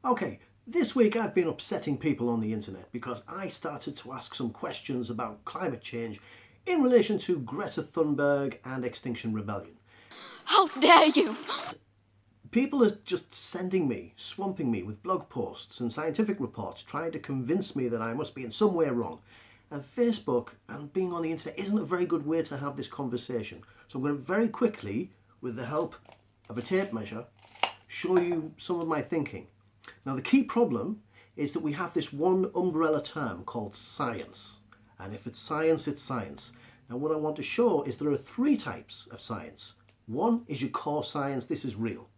Okay, this week I've been upsetting people on the internet because I started to ask some questions about climate change in relation to Greta Thunberg and Extinction Rebellion. How dare you! People are just sending me, swamping me with blog posts and scientific reports trying to convince me that I must be in some way wrong. And Facebook and being on the internet isn't a very good way to have this conversation. So I'm going to very quickly, with the help of a tape measure, show you some of my thinking. Now the key problem is that we have this one umbrella term called science. And if it's science, it's science. Now what I want to show is there are three types of science. One is your core science, this is real.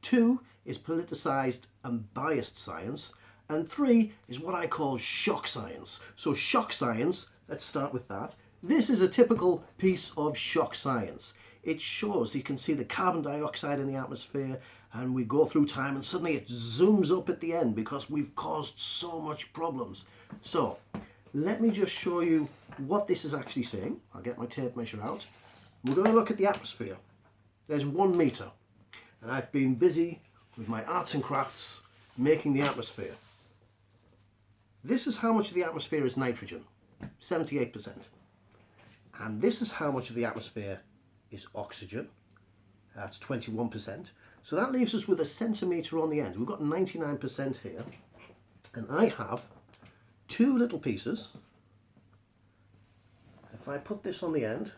Two is politicised and biased science. And three is what I call shock science. So shock science, let's start with that. This is a typical piece of shock science. It shows, you can see the carbon dioxide in the atmosphere, and we go through time and suddenly it zooms up at the end because we've caused so much problems. So let me just show you what this is actually saying. I'll get my tape measure out. We're going to look at the atmosphere. There's 1 metre, and I've been busy with my arts and crafts making the atmosphere. This is how much of the atmosphere is nitrogen, 78%. And this is how much of the atmosphere is oxygen, that's 21%. So that leaves us with a centimetre on the end. We've got 99% here. And I have two little pieces. If I put this on the end,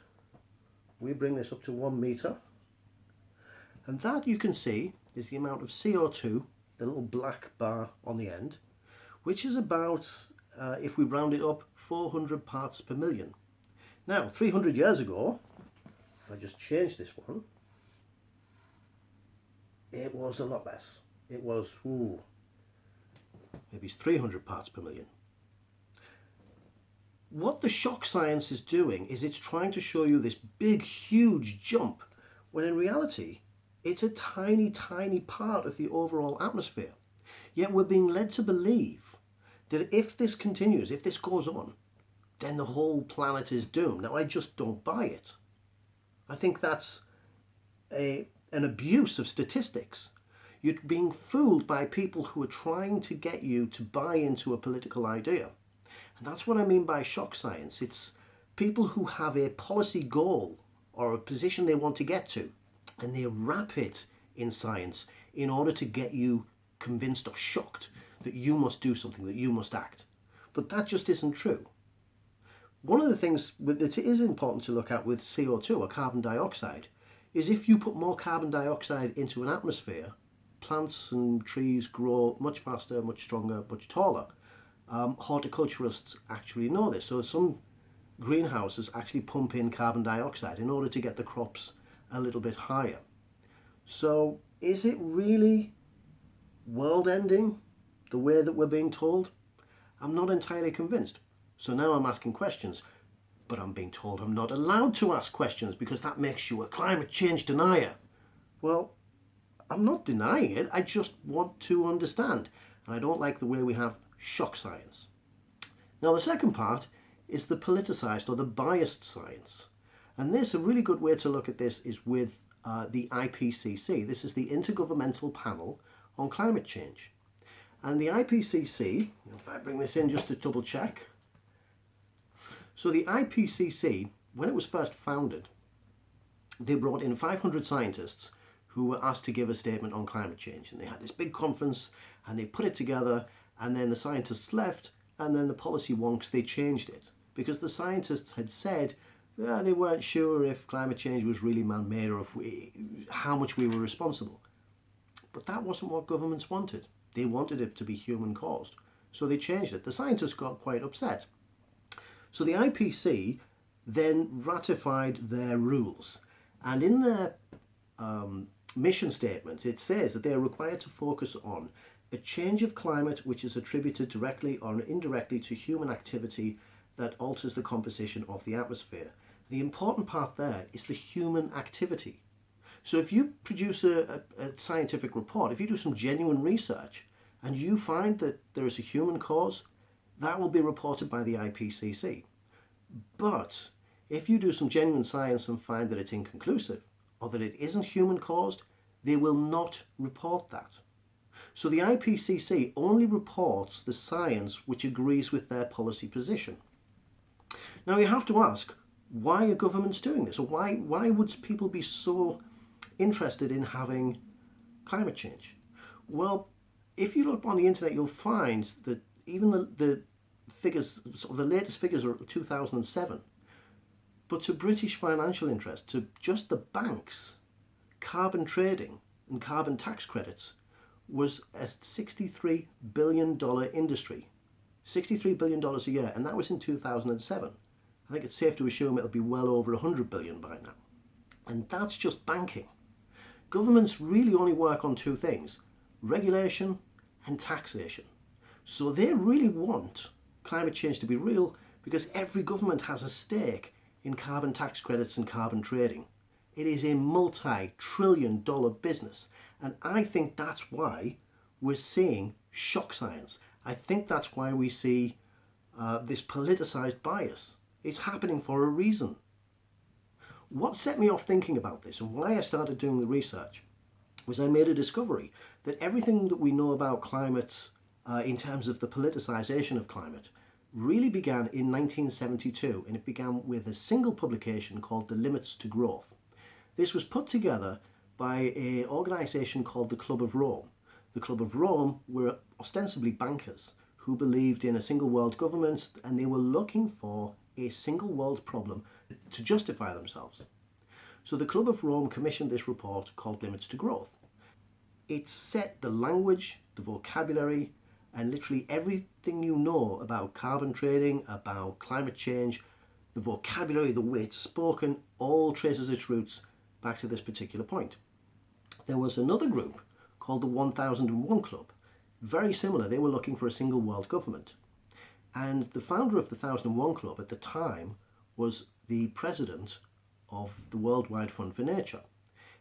we bring this up to 1 metre. And that, you can see, is the amount of CO2, the little black bar on the end, which is about, if we round it up, 400 parts per million. Now, 300 years ago, if I just change this one, it was a lot less. It was, maybe 300 parts per million. What the shock science is doing is it's trying to show you this big, huge jump, when in reality, it's a tiny, tiny part of the overall atmosphere. Yet we're being led to believe that if this continues, if this goes on, then the whole planet is doomed. Now, I just don't buy it. I think that's an abuse of statistics. You're being fooled by people who are trying to get you to buy into a political idea. And that's what I mean by shock science. It's people who have a policy goal or a position they want to get to, and they wrap it in science in order to get you convinced or shocked that you must do something, that you must act. But that just isn't true. One of the things that is important to look at with CO2 or carbon dioxide is if you put more carbon dioxide into an atmosphere, plants and trees grow much faster, much stronger, much taller. Horticulturists actually know this. So some greenhouses actually pump in carbon dioxide in order to get the crops a little bit higher. So is it really world ending the way that we're being told? I'm not entirely convinced. So now I'm asking questions, but I'm being told I'm not allowed to ask questions because that makes you a climate change denier. Well, I'm not denying it, I just want to understand. And I don't like the way we have shock science. Now the second part is the politicised or the biased science. And this, a really good way to look at this is with the IPCC. This is the Intergovernmental Panel on Climate Change. And the IPCC, if I bring this in just to double check. So the IPCC, when it was first founded, they brought in 500 scientists who were asked to give a statement on climate change. And they had this big conference and they put it together, and then the scientists left, and then the policy wonks, they changed it. Because the scientists had said they weren't sure if climate change was really man-made or how much we were responsible. But that wasn't what governments wanted. They wanted it to be human-caused. So they changed it. The scientists got quite upset. So the IPC then ratified their rules. And in their mission statement, it says that they are required to focus on a change of climate which is attributed directly or indirectly to human activity that alters the composition of the atmosphere. The important part there is the human activity. So if you produce a scientific report, if you do some genuine research and you find that there is a human cause, that will be reported by the IPCC. But if you do some genuine science and find that it's inconclusive or that it isn't human caused, they will not report that. So the IPCC only reports the science which agrees with their policy position. Now you have to ask, why are governments doing this? Or why would people be so interested in having climate change? Well, if you look on the internet, you'll find that even the figures, sort of the latest figures are 2007. But to British financial interests, to just the banks, carbon trading and carbon tax credits was a $63 billion industry. $63 billion a year, and that was in 2007. I think it's safe to assume it'll be well over 100 billion by now. And that's just banking. Governments really only work on two things: regulation and taxation. So they really want climate change to be real because every government has a stake in carbon tax credits and carbon trading. It is a multi-trillion-dollar business. And I think that's why we're seeing shock science. I think that's why we see this politicised bias. It's happening for a reason. What set me off thinking about this and why I started doing the research was I made a discovery that everything that we know about climate in terms of the politicisation of climate really began in 1972, and it began with a single publication called The Limits to Growth. This was put together by an organisation called the Club of Rome. The Club of Rome were ostensibly bankers who believed in a single world government, and they were looking for a single world problem to justify themselves. So the Club of Rome commissioned this report called Limits to Growth. It set the language, the vocabulary, and literally everything you know about carbon trading, about climate change, the vocabulary, the way it's spoken, all traces its roots back to this particular point. There was another group called the 1001 Club. Very similar, they were looking for a single world government. And the founder of the 1001 Club at the time was the president of the Worldwide Fund for Nature.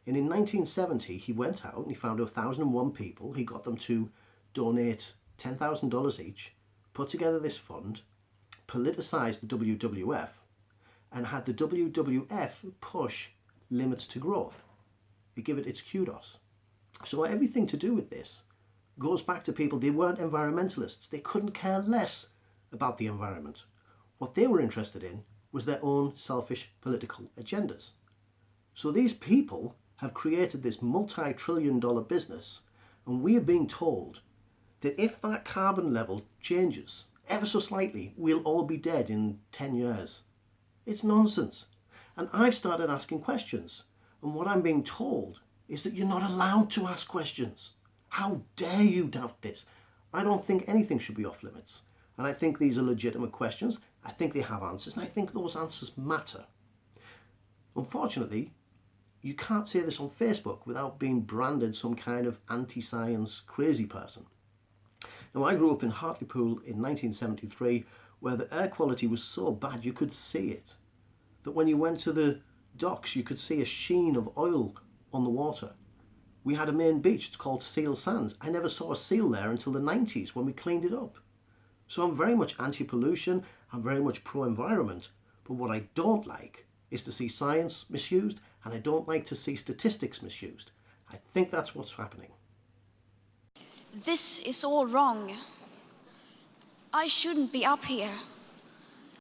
And in 1970, he went out and he found 1,001 people. He got them to donate $10,000 each, put together this fund, politicised the WWF, and had the WWF push Limits to Growth. They give it its kudos. So everything to do with this goes back to people. They weren't environmentalists. They couldn't care less about the environment. What they were interested in was their own selfish political agendas. So these people have created this multi-trillion-dollar business, and we are being told that if that carbon level changes ever so slightly, we'll all be dead in 10 years. It's nonsense. And I've started asking questions, and what I'm being told is that you're not allowed to ask questions. How dare you doubt this? I don't think anything should be off limits. And I think these are legitimate questions. I think they have answers, and I think those answers matter. Unfortunately, you can't say this on Facebook without being branded some kind of anti-science crazy person. Now, I grew up in Hartlepool in 1973, where the air quality was so bad you could see it. That when you went to the docks, you could see a sheen of oil on the water. We had a main beach, it's called Seal Sands. I never saw a seal there until the 90s when we cleaned it up. So I'm very much anti-pollution, I'm very much pro-environment, but what I don't like is to see science misused, and I don't like to see statistics misused. I think that's what's happening. This is all wrong. I shouldn't be up here.